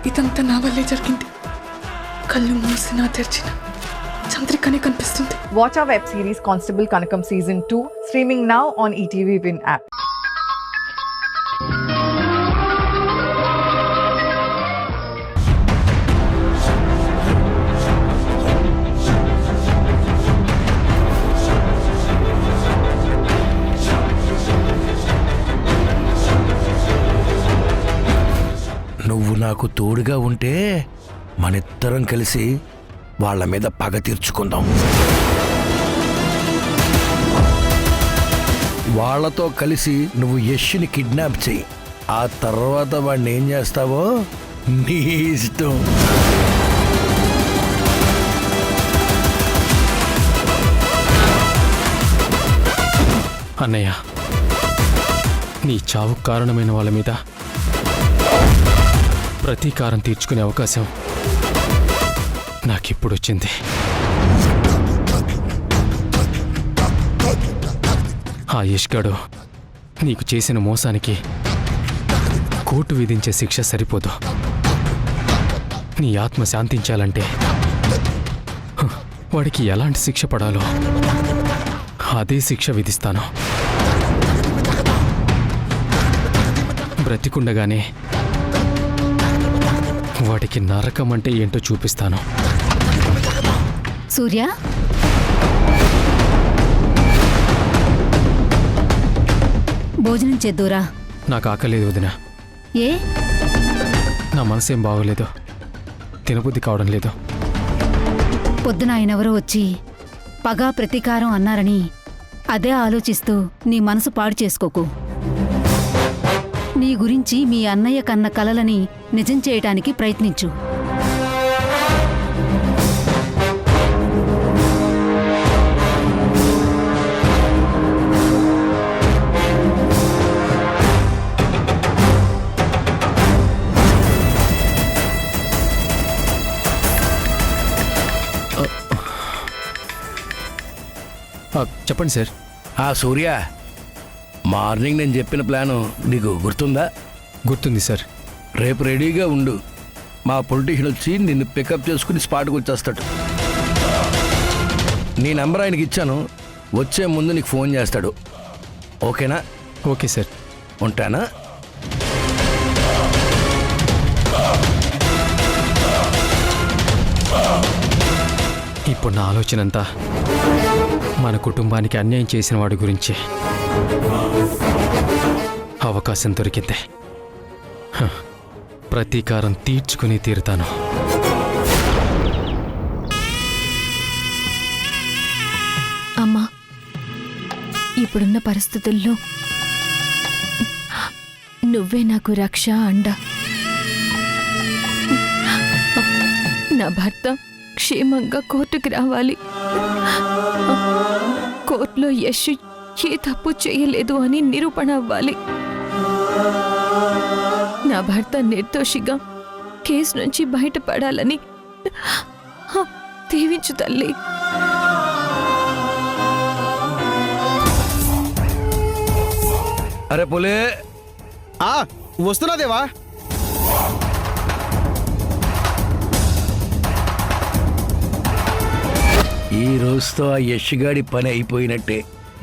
ఇదంతా నా వల్లే జరిగింది. కళ్ళు మూసినా తెరిచిన చంద్రికనే కనిపిస్తుంది. Watch our web series Constable Kanakam Season 2 streaming now on ETV Win app. నువ్వు నాకు తోడుగా ఉంటే మనిద్దరం కలిసి వాళ్ళ మీద పగ తీర్చుకుందాం. వాళ్ళతో కలిసి నువ్వు యష్ని కిడ్నాప్ చెయ్యి. ఆ తర్వాత వాడిని ఏం చేస్తావో నీ ఇష్టం. అన్నయ్య, నీ చావు కారణమైన వాళ్ళ మీద ప్రతీకారం తీర్చుకునే అవకాశం నాకిప్పుడు వచ్చింది. ఆ యష్గాడు నీకు చేసిన మోసానికి కోర్టు విధించే శిక్ష సరిపోదు. నీ ఆత్మ శాంతించాలంటే వాడికి ఎలాంటి శిక్ష పడాలో అదే శిక్ష విధిస్తాను. బ్రతికుండగానే వాడికి నరకం అంటే ఏంటో చూపిస్తాను. సూర్య, భోజనం చేద్దురా. నాకు ఆకలేదు వదిన. ఏ? నా మనసేం బాగోలేదు, తినబుద్ధి కావడం లేదు. పొద్దున ఆయనెవరో వచ్చి పగా ప్రతీకారం అన్నారని అదే ఆలోచిస్తూ నీ మనసు పాడు చేసుకోకు. నీ గురించి మీ అన్నయ్య కన్న కలలని నిజం చేయటానికి ప్రయత్నించు. చెప్పండి సార్. సూర్య, మార్నింగ్ నేను చెప్పిన ప్లాను నీకు గుర్తుందా? గుర్తుంది సార్. రేపు రెడీగా ఉండు. మా పొలిటీషియన్ వచ్చి నిన్ను పికప్ చేసుకుని స్పాట్కి వచ్చేస్తాడు. నీ నెంబర్ ఆయనకి ఇచ్చాను. వచ్చే ముందు నీకు ఫోన్ చేస్తాడు. ఓకేనా? Okay sir. ఉంటానా? ఇప్పుడు నా ఆలోచన అంతా మన కుటుంబానికి అన్యాయం చేసిన వాడి గురించి. అవకాశం దొరికింది, ప్రతీకారం తీర్చుకుని తీరుతాను. అమ్మా, ఇప్పుడున్న పరిస్థితుల్లో నువ్వే నాకు రక్ష, అండ. నా భర్త క్షేమంగా కోర్టుకి రావాలి. కోర్టులో యశ్ ఏ తప్పు చేయలేదు అని నిరూపణ అవ్వాలి. నా భర్త నిర్దోషిగా కేసు నుంచి బయటపడాలని దీవించు తల్లి. అరే పోలే, వస్తున్నా దేవా. ఈ రోజుతో ఆ యష్గాడి పని అయిపోయినట్టే.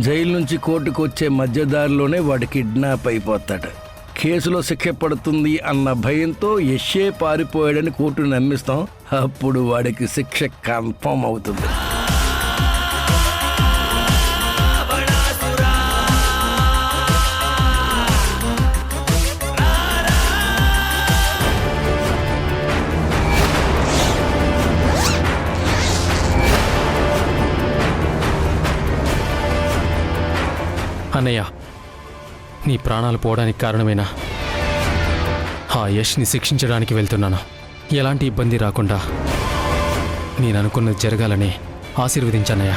జైలు నుంచి కోర్టుకు వచ్చే మధ్యదారిలోనే వాడు కిడ్నాప్ అయిపోతాడు. కేసులో శిక్ష పడుతుంది అన్న భయంతో యష్షే పారిపోయాడని కోర్టును నమ్మిస్తాం. అప్పుడు వాడికి శిక్ష కన్ఫర్మ్ అవుతుంది. అన్నయ్య, నీ ప్రాణాలు పోవడానికి కారణమైన ఆ యష్ని శిక్షించడానికి వెళ్తున్నాను. ఎలాంటి ఇబ్బంది రాకుండా నేను అనుకున్నది జరగాలని ఆశీర్వదించన్నయ్య.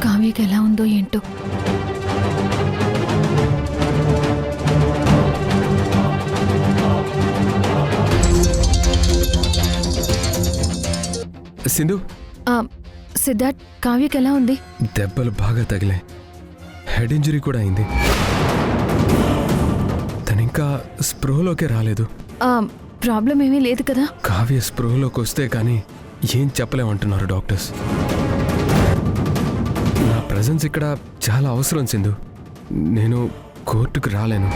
కావ్యకి ఎలా ఉందో ఏంటో. సింధు, సిద్ధార్థ్, కావ్యకి ఎలా ఉంది? దెబ్బలు బాగా తగిలాయి. హెడ్ ఇంజరీ కూడా అయింది. తనింకా స్పృహలోకే రాలేదు. ప్రాబ్లం ఏమీ లేదు కదా? కావ్య స్పృహలోకి వస్తే కానీ ఏం చెప్పలేమంటున్నారు డాక్టర్స్. నా ప్రజెన్స్ ఇక్కడ చాలా అవసరం సింధు. నేను కోర్టుకు రాలేను.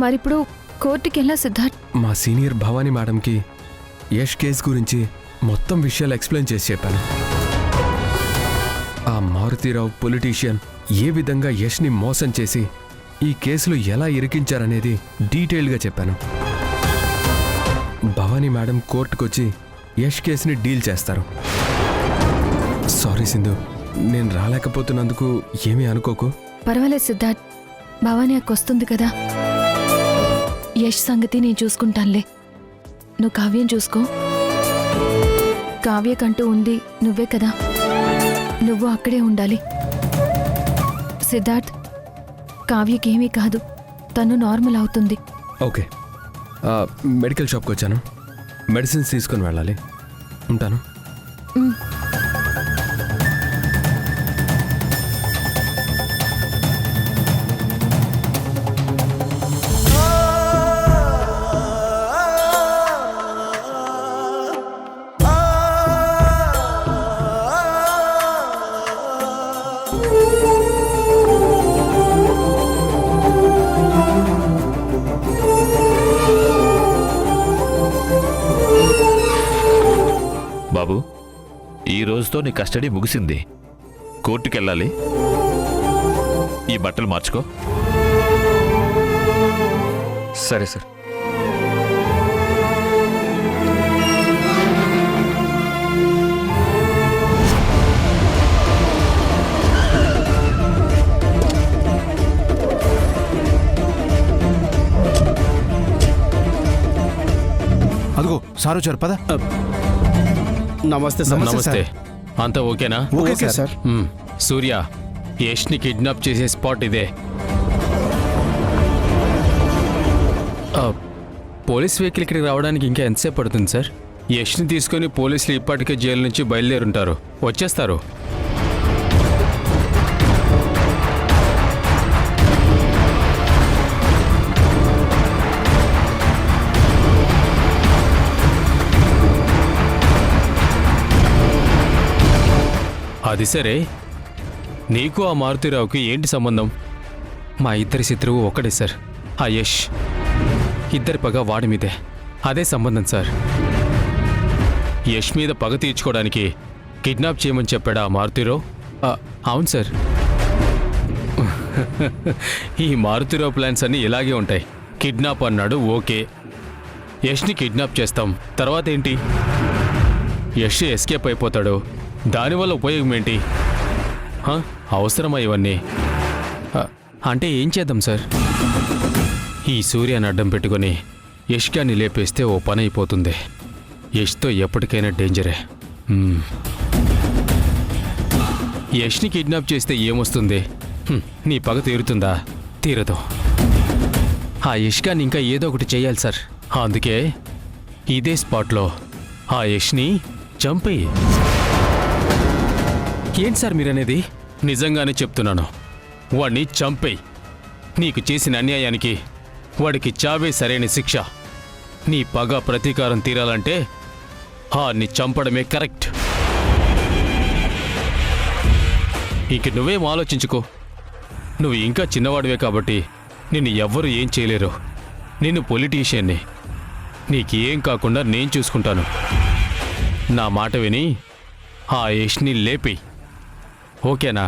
మరిప్పుడు కోర్టుకి ఎలా సిద్ధార్థ్? మా సీనియర్ భవానీ మేడంకి యష్ కేసు గురించి మొత్తం విషయాలు ఎక్స్ప్లెయిన్ చేసి చెప్పాను. ఆ మారుతీరావు పొలిటీషియన్ ఏ విధంగా యష్ని మోసం చేసి ఈ కేసులో ఎలా ఇరికించారనేది డీటెయిల్గా చెప్పాను. భవానీ మేడం కోర్టుకొచ్చి యష్ కేసుని డీల్ చేస్తారు. సారీ సింధు, నేను రాలేకపోతున్నందుకు ఏమీ అనుకోకు. పర్వాలేదు సిద్ధార్థ్, భవానీ అక్క వస్తుంది కదా. యష్ సంగతి నేను చూసుకుంటానులే. నువ్వు కావ్యం చూసుకో. కావ్యకంటూ ఉంది నువ్వే కదా, నువ్వు అక్కడే ఉండాలి. సిద్ధార్థ్, కావ్యకేమీ కాదు, తను నార్మల్ అవుతుంది. ఓకే, మెడికల్ షాప్కి వచ్చాను. మెడిసిన్స్ తీసుకొని వెళ్ళాలి. ఉంటాను. బాబు, ఈ రోజుతో నీ కస్టడీ ముగిసింది. కోర్టుకెళ్ళాలి. ఈ బట్టలు మార్చుకో. సరే సార్. అదిగో సార్ వచ్చారు, పద. నమస్తే సార్. నమస్తే. అంతా ఓకేనా? Okay sir. సూర్య, యష్ని కిడ్నాప్ చేసే స్పాట్ ఇదే. పోలీస్ వెహికల్ ఇక్కడికి రావడానికి ఇంకా ఎంతసేపు పడుతుంది సార్? యష్ని తీసుకొని పోలీసులు ఇప్పటికే జైలు నుంచి బయలుదేరుంటారు, వచ్చేస్తారు. అది సరే, నీకు ఆ మారుతీరావుకి ఏంటి సంబంధం? మా ఇద్దరి శత్రువు ఒకటే సార్, ఆ యష్. ఇద్దరి పగ వాడి మీదే. అదే సంబంధం సార్. యష్ మీద పగ తీర్చుకోవడానికి కిడ్నాప్ చేయమని చెప్పాడా ఆ మారుతీరావు? అవును సార్. ఈ మారుతీరావు ప్లాన్స్ అన్నీ ఇలాగే ఉంటాయి. కిడ్నాప్ అన్నాడు, ఓకే. యష్ని కిడ్నాప్ చేస్తాం, తర్వాత ఏంటి? యష్ ఎస్కేప్ అయిపోతాడు, దానివల్ల ఉపయోగం ఏంటి? అవసరమా ఇవన్నీ? అంటే ఏం చేద్దాం సార్? ఈ సూర్యాన్ని అడ్డం పెట్టుకొని యష్గాన్ని లేపేస్తే ఓ పని అయిపోతుంది. యష్తో ఎప్పటికైనా డేంజరే. యష్ని కిడ్నాప్ చేస్తే ఏమొస్తుంది? నీ పగ తీరుతుందా? తీరదు. ఆ యష్గాన్ని ఇంకా ఏదో ఒకటి చేయాలి సార్. అందుకే ఇదే స్పాట్లో ఆ యష్ని చంపేయి. ఏంటి సార్ మీరనేది? నిజంగానే చెప్తున్నాను, వాడిని చంపేయి. నీకు చేసిన అన్యాయానికి వాడికి చావే సరైన శిక్ష. నీ పగ ప్రతీకారం తీరాలంటే ఆన్ని చంపడమే కరెక్ట్. ఇంక నువ్వేం ఆలోచించుకో. నువ్వు ఇంకా చిన్నవాడివే కాబట్టి నిన్ను ఎవ్వరూ ఏం చేయలేరు. నేను పొలిటీషియన్ని, నీకేం కాకుండా నేను చూసుకుంటాను. నా మాట విని ఆ యష్ని లేపి, ఓకేనా?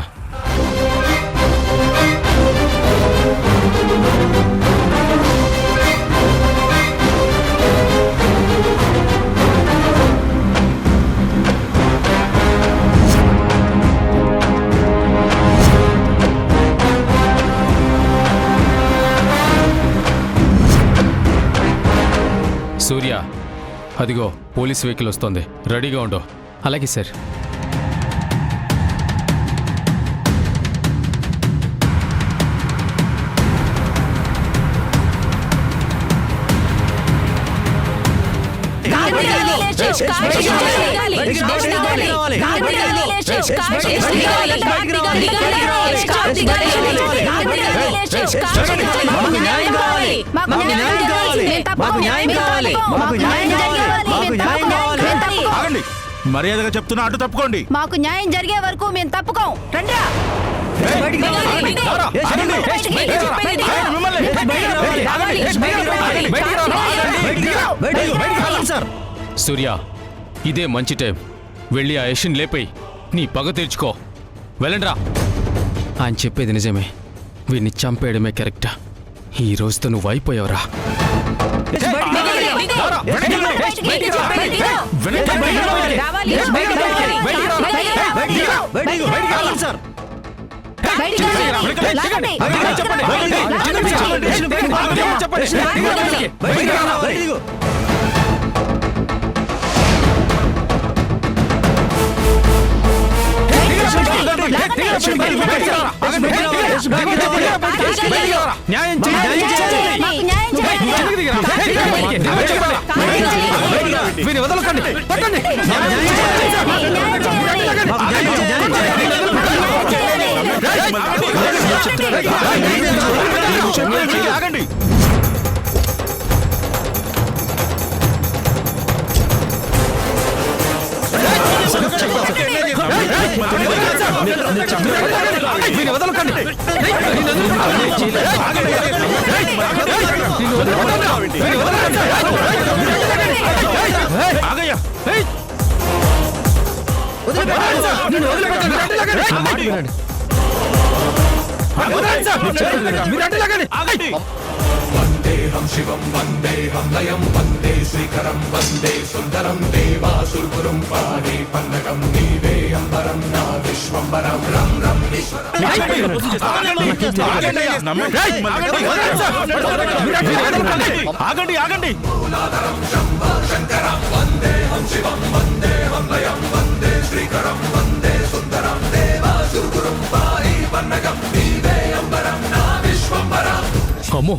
సూర్య, అదిగో పోలీస్ వెహికల్ వస్తోంది, రెడీగా ఉండు. అలాగే సార్. ఆగండి, మర్యాదగా చెప్తున్నా, అటు తప్పుకోండి. మాకు న్యాయం జరిగే వరకు మేము తప్పుకోం. రండిరా. సూర్య, ఇదే మంచి టైం. వెళ్ళి ఆ యష్ని లేపై నీ పగ తీర్చుకో. వెళ్ళండ్రా. ఆయన చెప్పేది నిజమే, వీడిని చంపేయడమే కరెక్ట్. ఈ రోజుతో నువ్వు అయిపోయావురా. ఆగండి. వందేహం శివం వందేహం లయం వందే శ్రీకరం వందే సుందరం దేవాసురుపురం పాడే పన్నగం నీవే అంబరం నా విశ్వంబరం రం రం ఆగండి, ఆగండి. శంకరం వందేహం శివం వందేహం లయం వందే శ్రీకరం వందే సుందరం దేవాసురుపురం పాడే పన్నగం నీవే అంబరం నా విశ్వంబరం. అమ్మో,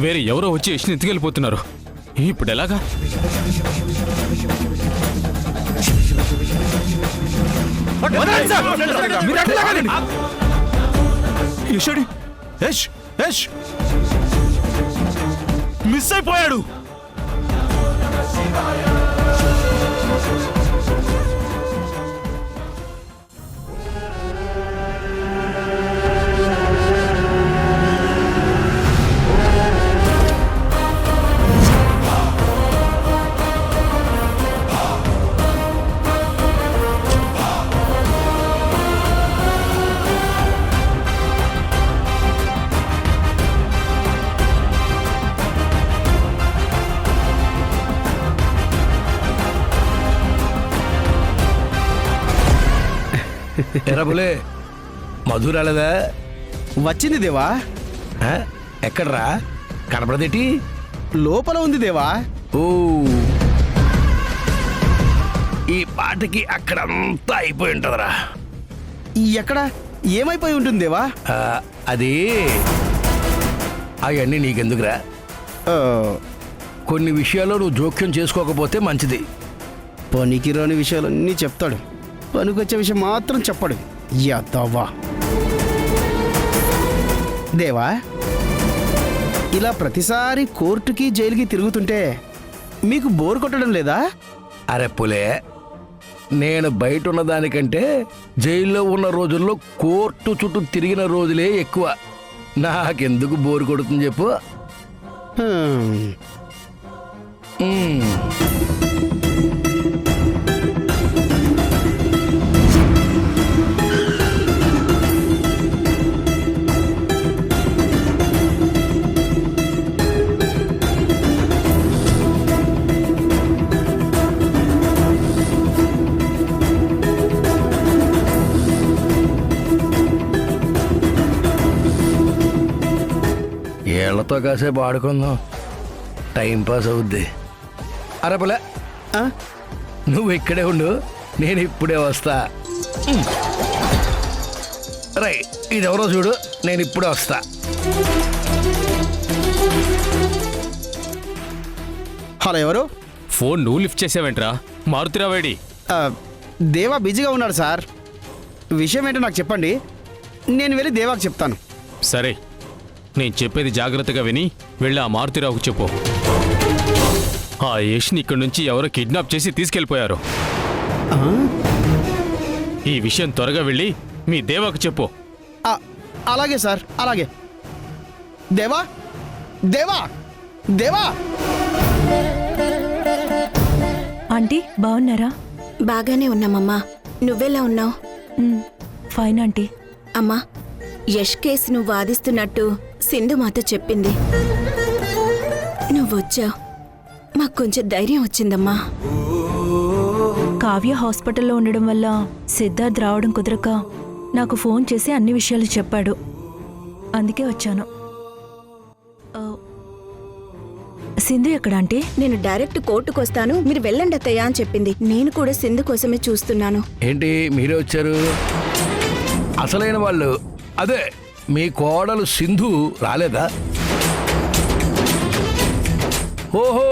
వేరే ఎవరో వచ్చి యష్ని ఎత్తుకెళ్ళిపోతున్నారు. ఇప్పుడు ఎలాగా? మిస్ అయిపోయాడు. ఎరబులే మధురాలేదా? వచ్చింది దేవా. ఎక్కడ్రా? కనపడదేటి? లోపల ఉంది దేవా. ఓ, ఈ పాటకి అక్కడంతా అయిపోయి ఉంటుందిరా. ఎక్కడ ఏమైపోయి ఉంటుంది దేవా? అది అవన్నీ నీకెందుకురా? కొన్ని విషయాల్లో నువ్వు జోక్యం చేసుకోకపోతే మంచిది. పనికిరాని విషయాలన్నీ చెప్తాడు, పనికొచ్చే విషయం మాత్రం చెప్పడు. యాదవ్వా. దేవా, ఇలా ప్రతిసారి కోర్టుకి జైలుకి తిరుగుతుంటే మీకు బోర్ కొట్టడం లేదా? అరే పులే, నేను బయట ఉన్న దానికంటే జైల్లో ఉన్న రోజుల్లో కోర్టు చుట్టూ తిరిగిన రోజులే ఎక్కువ. నాకెందుకు బోరు కొడుతుంది చెప్పు? ఏళ్లతో కాసేపు ఆడుకుందాం, టైంపాస్ అవుద్ది. అరే పులే, నువ్వు ఇక్కడే ఉండు, నేను ఇప్పుడే వస్తా. రై, ఇదెవరో చూడు, నేను ఇప్పుడే వస్తా. హలో, ఎవరు? ఫోన్ నువ్వు లిఫ్ట్ చేసావేంట్రా? మారుతిరావేడి? ఆ, దేవా బిజీగా ఉన్నాడు సార్. విషయం ఏంటో నాకు చెప్పండి, నేను వెళ్ళి దేవాకు చెప్తాను. సరే, నేను చెప్పేది జాగ్రత్తగా విని వెళ్ళి ఆ మారుతిరావుకు చెప్పు. ఆ యష్ని ఇక్కడి నుంచి ఎవరో కిడ్నాప్ చేసి తీసుకెళ్ళిపోయారు. ఈ విషయం త్వరగా వెళ్ళి మీ దేవాకు చెప్పు. ఆ, అలాగే సార్, అలాగే. దేవా దేవా దేవా ఆంటీ బాగున్నారా? బాగానే ఉన్నామమ్మా. నువ్వెలా ఉన్నావు? Fine aunty. అమ్మా, యష్ కేసు నువ్వు వాదిస్తున్నట్టు సింధు మాతో చెప్పింది. నువ్వొచ్చావు, మాకు కొంచెం ధైర్యం వచ్చిందమ్మా. కావ్య హాస్పిటల్లో ఉండడం వల్ల సిద్ధార్థ్ రావడం కుదరక నాకు ఫోన్ చేసి అన్ని విషయాలు చెప్పాడు. అందుకే వచ్చాను. సింధు ఎక్కడ ఆంటీ? నేను డైరెక్ట్ కోర్టుకు వస్తాను, మీరు వెళ్ళండి అత్తయ్య అని చెప్పింది. నేను కూడా సింధు కోసమే చూస్తున్నాను. ఏంటి మీరే వచ్చారు? అసలైన వాళ్ళు అదే మీ కోడలు సింధు రాలేదా? ఓహో,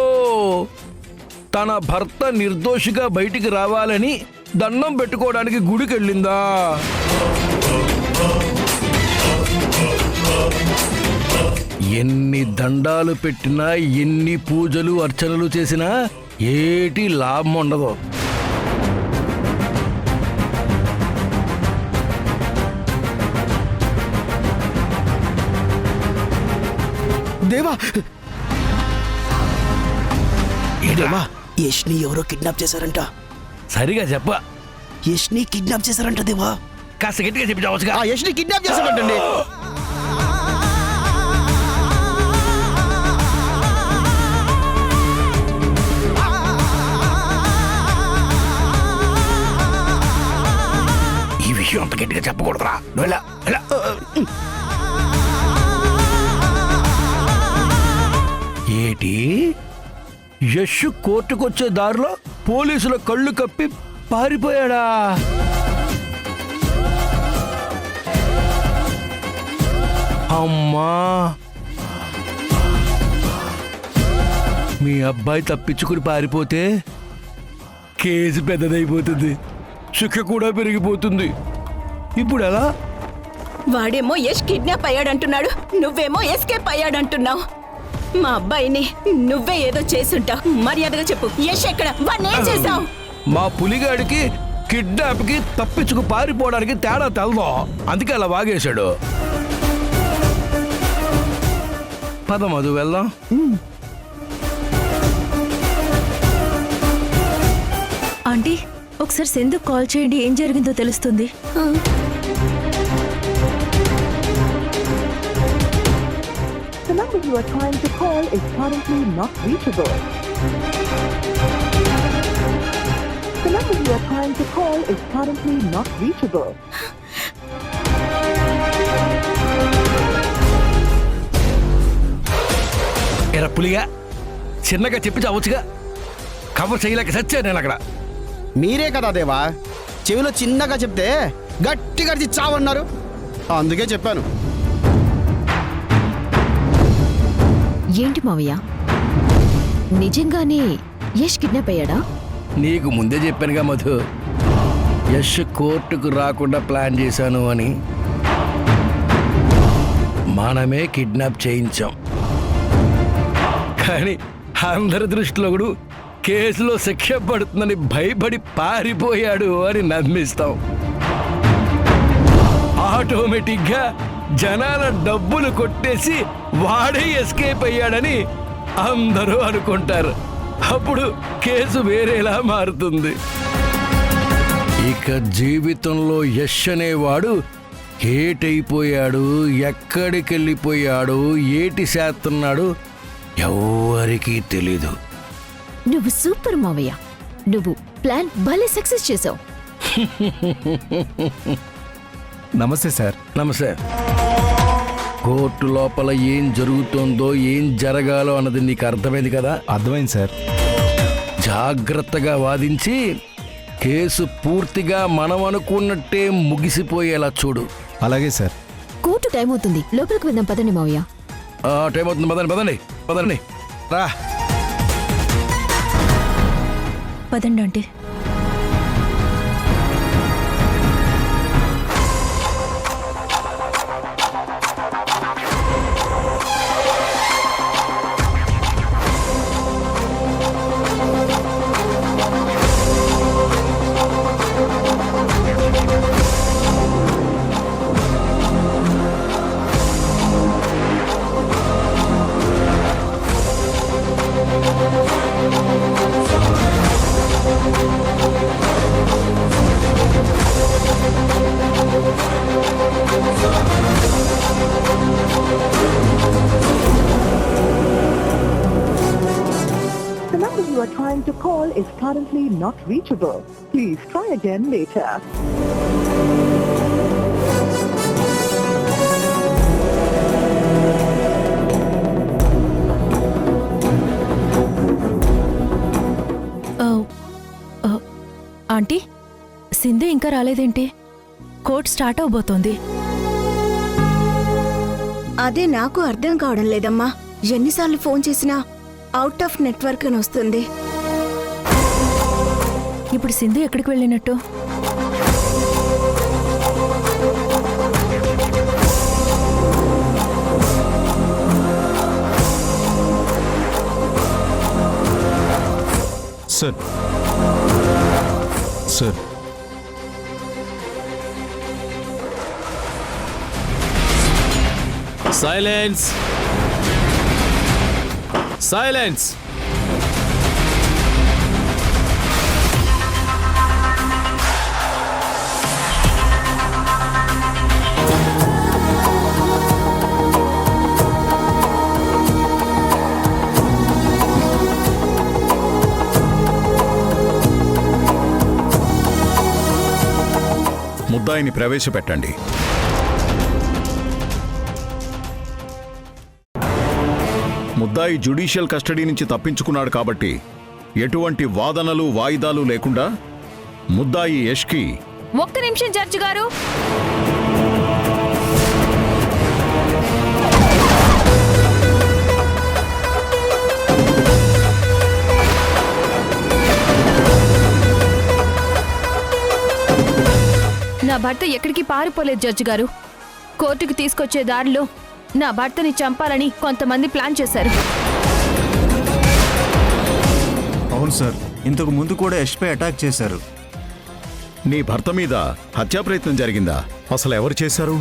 తన భర్త నిర్దోషిగా బయటికి రావాలని దండం పెట్టుకోవడానికి గుడికి వెళ్ళిందా? ఎన్ని దండాలు పెట్టినా, ఎన్ని పూజలు అర్చనలు చేసినా ఏటి లాభం ఉండదు. దేవా దేవా, యష్ని ఎవరో కిడ్నాప్ చేశారంట. సరిగా చెప్ప. యష్ని కిడ్నాప్ చేశారంట దేవా. కాస్త గట్టిగా చెప్పి చావచ్చుగా. ఆ యష్ని కిడ్నాప్ చేశారంటండి. ఈ విషయం అంత గట్టిగా చెప్పకూడదురా. నువ్వు ఎలా ఎలా? ఏటి యశ్ కోర్టుకొచ్చే దారిలో పోలీసుల కళ్ళు కప్పి పారిపోయాడా? అమ్మా, మీ అబ్బాయి తప్పించుకుని పారిపోతే కేసు పెద్దదైపోతుంది, శిక్ష కూడా పెరిగిపోతుంది. ఇప్పుడు ఎలా? వాడేమో యష్ కిడ్నాప్ అయ్యాడంటున్నాడు, నువ్వేమో ఎస్కేప్ అయ్యాడంటున్నావు. మా అబ్బాయిని నువ్వే ఏదో చేసుంటావు. మర్యాదగా చెప్పు, యష్ ఎక్కడ? వాణ్ణేం చేశావు? మా పులిగాడికి కిడ్నాప్ కి తప్పించుకు పారిపోవడానికి తేడా తెలదో, అందుకే అలా వాగేశాడు. పద మధు, వెళ్దాం. ఆంటీ, ఒకసారి సింధుకు కాల్ చేయండి, ఏం జరిగిందో తెలుస్తుంది. The number you are trying to call is currently not reachable. The number you are trying to call is currently not reachable. ఎరా పులిగా, చిన్నగా చెప్పి చావచ్చుగా. కవర్ చేయలేక సచ్చా నేను అక్కడ. మీరే కదా దేవా చెవిలో చిన్నగా చెప్తే గట్టి గడిచి చావన్నారు, అందుకే చెప్పాను. ఏంటి మావయ్య, నిజంగానే యష్ కిడ్నాప్ అయ్యాడా? నీకు ముందే చెప్పానుగా మధు, యశ్ కోర్టుకు రాకుండా ప్లాన్ చేశాను అని. మనమే కిడ్నాప్ చేయించాం, కానీ అందరి దృష్టిలో కూడా కేసులో శిక్ష పడుతుందని భయపడి పారిపోయాడు అని నమ్మిస్తాం. ఆటోమేటిక్గా జనాల డబ్బులు కొట్టేసి వాడే ఎస్కేప్ అయ్యాడని అందరూ అనుకుంటారు. అప్పుడు కేసు వేరేలా మారుతుంది. ఇక జీవితంలో యశ్ అనేవాడు ఏటైపోయాడు, ఎక్కడికెళ్ళిపోయాడు, ఏటి చేస్తున్నాడు ఎవరికీ తెలీదు. నువ్వు సూపర్ మావయ్య, నువ్వు ప్లాన్ భలే సక్సెస్ చేసావు. నమస్తే సార్. నమస్తే. కోర్టు లోపల ఏం జరుగుతుందో, ఏం జరగాలో అన్నది నీకు అర్థమైంది కదా? అర్థమైంది సార్. జాగ్రత్తగా వాదించి కేసు పూర్తిగా మనం అనుకున్నట్టే ముగిసిపోయేలా చూడు. అలాగే సార్. కోర్టు టైం అవుతుంది, లోపలికి వెళ్దాం పదండి మావయ్య. టైం అవుతుంది, పదండి పదండి పదండి రా. పదండి aunty. The number you are trying to call is currently not reachable. Please try again later. Aunty, Sindhu ఇంకా రాలేదేంటి? కోర్ట్ స్టార్ట్ అవబోతోంది. అదే నాకు అర్థం కావడం లేదమ్మా. ఎన్నిసార్లు ఫోన్ చేసినా అవుట్ ఆఫ్ నెట్వర్క్ అని వస్తుంది. ఇప్పుడు సింధు ఎక్కడికి వెళ్ళినట్టు? Sir sir silence, silence. ముద్దాయిని ప్రవేశపెట్టండి. ముద్దాయి జ్యుడిషియల్ కస్టడీ నుంచి తప్పించుకున్నాడు కాబట్టి ఎటువంటి వాదనలు వాయిదాలు లేకుండా ముద్దాయి యష్కి ఒక్క నిమిషం జడ్జి గారు. నా భర్త ఎక్కడికి పారిపోలేదు జడ్జి గారు. కోర్టుకు తీసుకొచ్చే దారిలో నా భర్తని చంపాలని కొంతమంది ప్లాన్ చేశారు. అవును సార్, ఇంతకు ముందు కూడా యష్పై అటాక్ చేశారు. నీ భర్త మీద హత్యా ప్రయత్నం జరిగిందా? అసలు ఎవరు చేశారు?